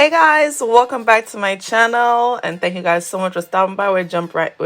Hey guys, welcome back to my channel and thank you guys so much for stopping by. We're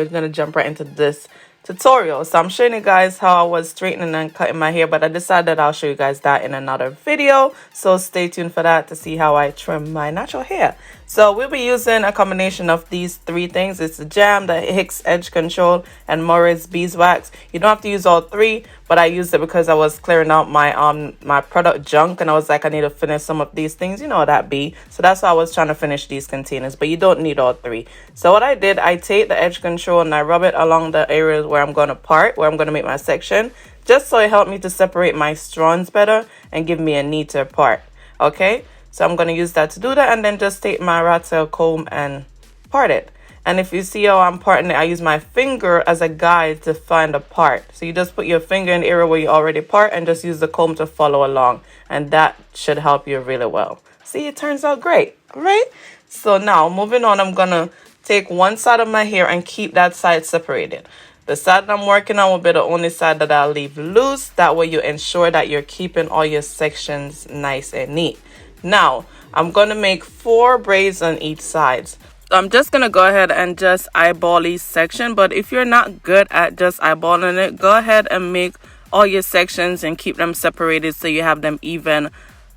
gonna jump right into this tutorial. So I'm showing you guys how I was straightening and cutting my hair, but I decided I'll show you guys that in another video. So stay tuned for that to see how I trim my natural hair. So we'll be using a combination of these three things. It's the jam, the Hicks edge control, and Morris beeswax. You don't have to use all three, but I used it because I was clearing out my my product junk and I was like, I need to finish some of these things, you know how that be. So that's why I was trying to finish these containers, but you don't need all three. So what I did, I take the edge control and I rub it along the areas where I'm going to part, where I'm going to make my section, just so it helped me to separate my strands better and give me a neater part. Okay, so I'm going to use that to do that, and then just take my rat tail comb and part it. And if you see how I'm parting it, I use my finger as a guide to find a part. So you just put your finger in the area where you already part and just use the comb to follow along. And that should help you really well. See, it turns out great. All right. So now moving on, I'm going to take one side of my hair and keep that side separated. The side that I'm working on will be the only side that I'll leave loose. That way you ensure that you're keeping all your sections nice and neat. Now, I'm going to make 4 braids on each side. I'm just going to go ahead and just eyeball each section. But if you're not good at just eyeballing it, go ahead and make all your sections and keep them separated so you have them even.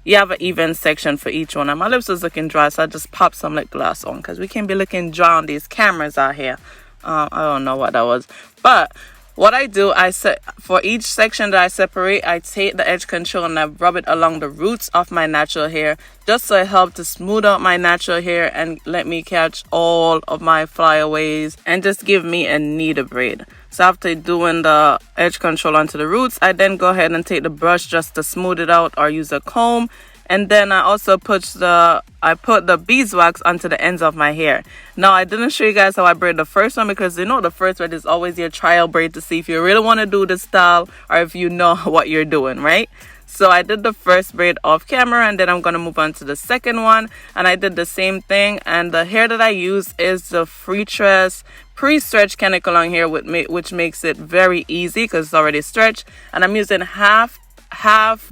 You have an even section for each one. And my lips was looking dry, so I just popped some lip gloss on because we can't be looking dry on these cameras out here. I don't know what that was. But what I do, I set for each section that I separate, I take the edge control and I rub it along the roots of my natural hair, just so it helps to smooth out my natural hair and let me catch all of my flyaways and just give me a neater braid. So after doing the edge control onto the roots, I then go ahead and take the brush just to smooth it out or use a comb. And then I also put the beeswax onto the ends of my hair. Now, I didn't show you guys how I braid the first one because you know the first braid is always your trial braid to see if you really want to do the style or if you know what you're doing, right? So I did the first braid off camera, and then I'm going to move on to the second one. And I did the same thing. And the hair that I use is the Freetress pre-stretch canicle on here, which makes it very easy because it's already stretched. And I'm using half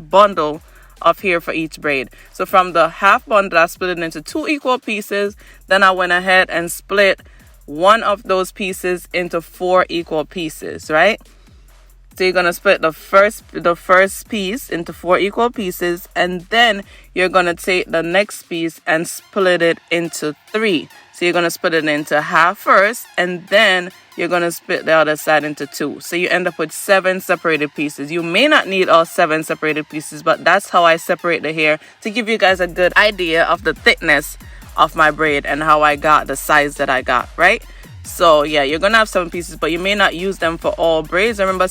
bundle of hair for each braid. So from the half bundle, I split it into 2 equal pieces. Then I went ahead and split one of those pieces into 4 equal pieces, right? So you're going to split the first piece into 4 equal pieces, and then you're going to take the next piece and split it into 3. So you're going to split it into half first, and then you're going to split the other side into 2. So you end up with 7 separated pieces. You may not need all 7 separated pieces, but that's how I separate the hair to give you guys a good idea of the thickness of my braid and how I got the size that I got, right? So yeah, you're going to have 7 pieces, but you may not use them for all braids. Remember,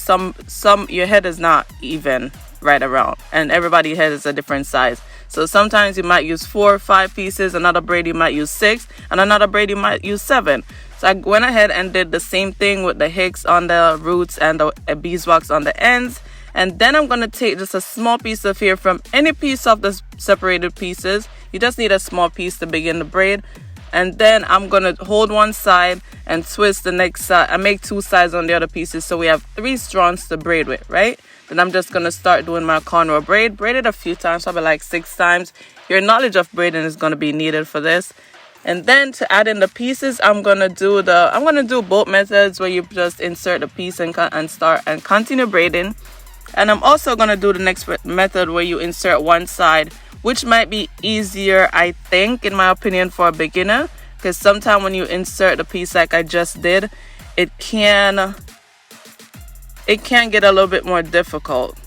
your head is not even right around, and everybody's head is a different size. So sometimes you might use 4 or 5 pieces, another braid you might use 6, and another braid you might use 7. So I went ahead and did the same thing with the Hicks on the roots and the beeswax on the ends. And then I'm going to take just a small piece of hair from any piece of the separated pieces. You just need a small piece to begin the braid. And then I'm going to hold one side and twist the next side. I make 2 sides on the other pieces, so we have 3 strands to braid with, right? Then I'm just going to start doing my cornrow braid. Braid it a few times, probably like 6 times. Your knowledge of braiding is going to be needed for this. And then to add in the pieces, I'm going to do both methods where you just insert the piece and start and continue braiding. And I'm also going to do the next method where you insert one side, which might be easier, I think, in my opinion, for a beginner. Because sometimes when you insert the piece like I just did, it can get a little bit more difficult.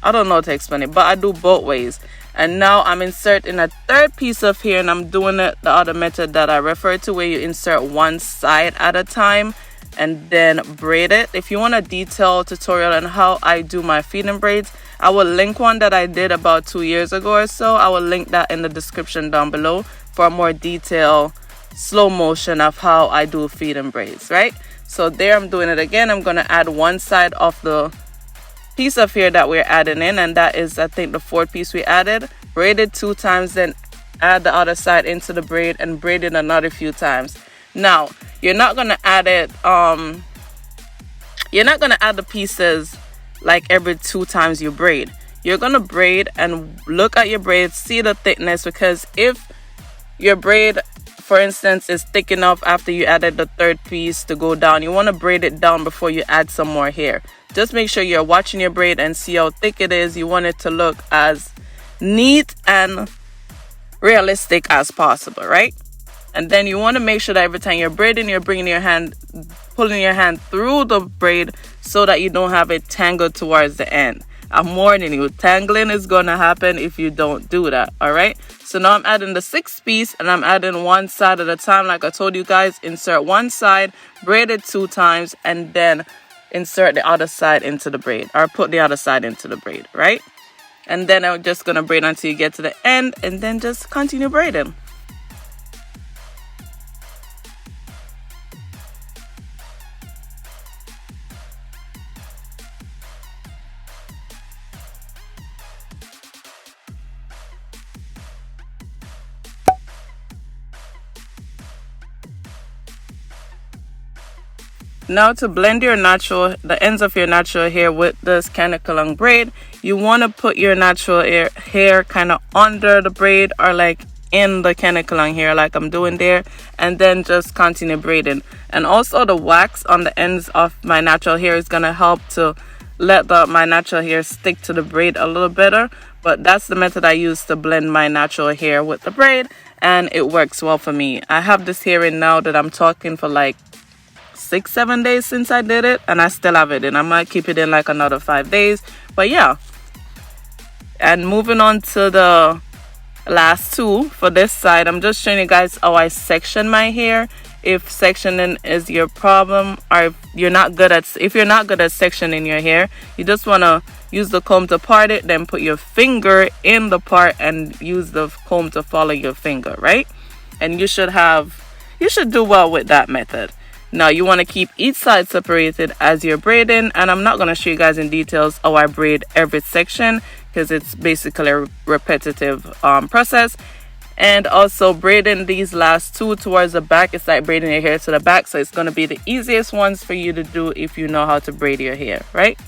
I don't know how to explain it, but I do both ways. And now I'm inserting a 3rd piece of hair, and I'm doing it the other method that I referred to, where you insert one side at a time and then braid it. If you want a detailed tutorial on how I do my feeding braids, I will link one that I did about 2 years ago or so. I will link that in the description down below for a more detailed slow motion of how I do feeding braids, right? So there, I'm doing it again. I'm going to add one side of the piece of hair that we're adding in, and that is, I think, the 4th piece we added. Braid it 2 times, then add the other side into the braid and braid it another few times. Now, you're not going to add it, you're not going to add the pieces like every 2 times you braid. You're going to braid and look at your braids, see the thickness, because if your braid, for instance, is thick enough after you added the third piece to go down, you want to braid it down before you add some more hair. Just make sure you're watching your braid and see how thick it is. You want it to look as neat and realistic as possible, right? And then you want to make sure that every time you're braiding, you're bringing your hand, pulling your hand through the braid so that you don't have it tangled towards the end. I'm warning you, tangling is going to happen if you don't do that, all right? So now I'm adding the 6th piece, and I'm adding one side at a time. Like I told you guys, insert one side, braid it 2 times, and then insert the other side into the braid, or put the other side into the braid, right? And then I'm just going to braid until you get to the end, and then just continue braiding. Now to blend the ends of your natural hair with this canicle braid, you want to put your natural hair kind of under the braid, or like in the canicle hair like I'm doing there, and then just continue braiding. And also the wax on the ends of my natural hair is going to help to let my natural hair stick to the braid a little better. But that's the method I use to blend my natural hair with the braid, and it works well for me. I have this hair in now that I'm talking for like 6-7 days since I did it, and I still have it, and I might keep it in like another 5 days. But yeah, and moving on to the last 2 for this side, I'm just showing you guys how I section my hair. If sectioning is your problem, or if you're not good at sectioning your hair, you just want to use the comb to part it, then put your finger in the part and use the comb to follow your finger, right? And you should do well with that method. Now you want to keep each side separated as you're braiding, and I'm not going to show you guys in details how I braid every section because it's basically a repetitive process. And also braiding these last 2 towards the back, it's like braiding your hair to the back, so it's going to be the easiest ones for you to do if you know how to braid your hair, right?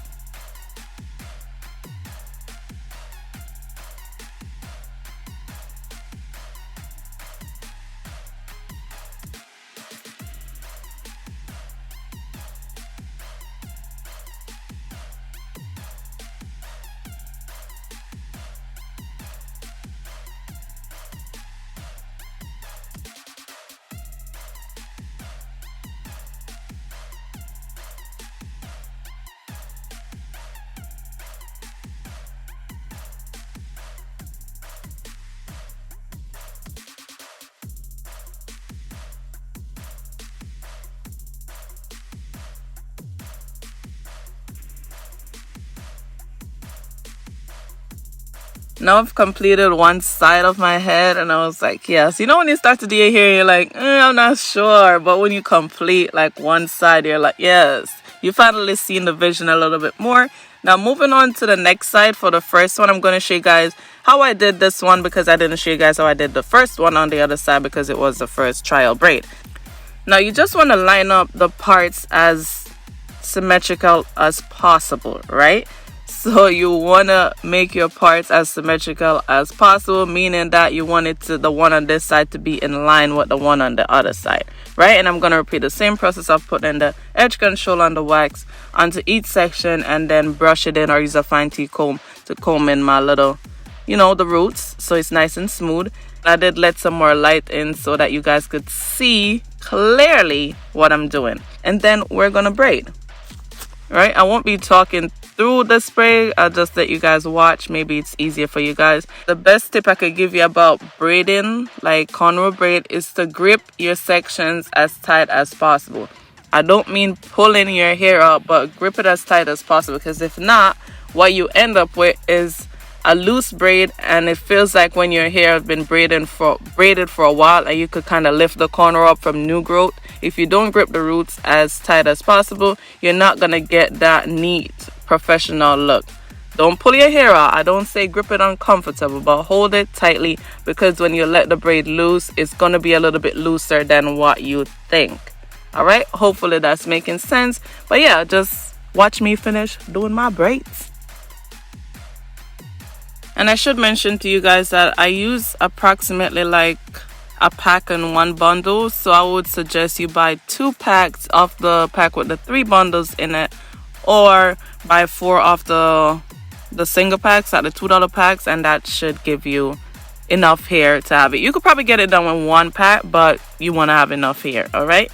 Now I've completed one side of my head, and I was like, yes. You know when you start to do your hair, you're like, I'm not sure. But when you complete like one side, you're like, yes. You finally seen the vision a little bit more. Now moving on to the next side. For the first one, I'm going to show you guys how I did this one, because I didn't show you guys how I did the first one on the other side because it was the first trial braid. Now you just want to line up the parts as symmetrical as possible, right? So you want to make your parts as symmetrical as possible, meaning that you want the one on this side to be in line with the one on the other side, right? And I'm going to repeat the same process of putting the edge control on the wax onto each section, and then brush it in, or use a fine tooth comb to comb in my little, the roots, so it's nice and smooth. I did let some more light in so that you guys could see clearly what I'm doing. And then we're going to braid. Right, I won't be talking through the spray. I'll just let you guys watch. Maybe it's easier for you guys. The best tip I could give you about braiding, like cornrow braid, is to grip your sections as tight as possible. I don't mean pulling your hair out, but grip it as tight as possible, because if not, what you end up with is a loose braid, and it feels like when your hair has been braided for a while, and you could kind of lift the corner up from new growth. If you don't grip the roots as tight as possible, you're not gonna get that neat professional look. Don't pull your hair out. I don't say grip it uncomfortable, but hold it tightly, because when you let the braid loose, it's gonna be a little bit looser than what you think. All right, hopefully that's making sense. But yeah, just watch me finish doing my braids. And I should mention to you guys that I use approximately like a pack in one bundle, so I would suggest you buy 2 packs of the pack with the 3 bundles in it, or buy 4 of the single packs at the $2 packs, and that should give you enough hair to have it. You could probably get it done with 1 pack, but you want to have enough hair. All right.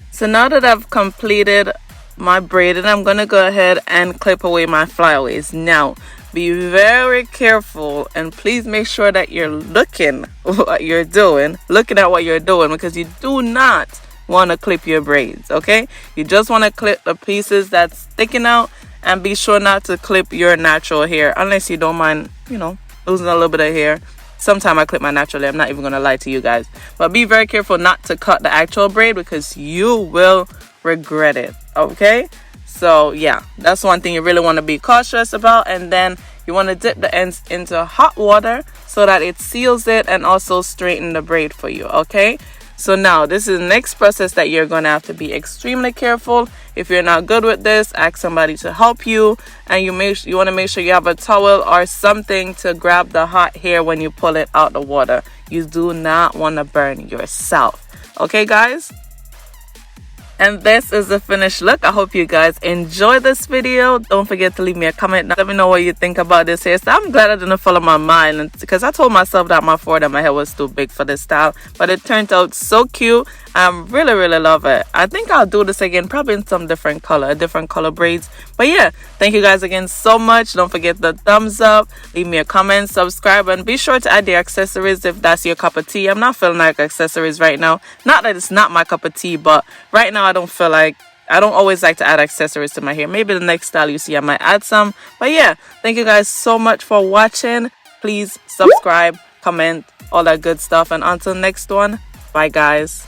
So now that I've completed my braiding, I'm going to go ahead and clip away my flyaways. Now, be very careful and please make sure that you're looking what you're doing, looking at what you're doing, because you do not want to clip your braids, okay? You just want to clip the pieces that's sticking out, and be sure not to clip your natural hair unless you don't mind, losing a little bit of hair. Sometimes I clip my natural hair, I'm not even going to lie to you guys. But be very careful not to cut the actual braid because you will regret it, okay? So yeah, that's one thing you really want to be cautious about. And then you want to dip the ends into hot water so that it seals it and also straighten the braid for you, okay? So now this is the next process that you're going to have to be extremely careful. If you're not good with this, ask somebody to help you, and you want to make sure you have a towel or something to grab the hot hair when you pull it out the water. You do not want to burn yourself. Okay, guys? And this is the finished look. I hope you guys enjoyed this video. Don't forget to leave me a comment. Let me know what you think about this hairstyle. I'm glad I didn't follow my mind, because I told myself that my forehead and my hair was too big for this style. But it turned out so cute. I really, really love it. I think I'll do this again, probably in some different color braids. But yeah, thank you guys again so much. Don't forget the thumbs up. Leave me a comment, subscribe, and be sure to add the accessories if that's your cup of tea. I'm not feeling like accessories right now. Not that it's not my cup of tea, but right now I don't always like to add accessories to my hair. Maybe the next style you see I might add some. But yeah, thank you guys so much for watching. Please subscribe, comment, all that good stuff. And until next one, bye guys.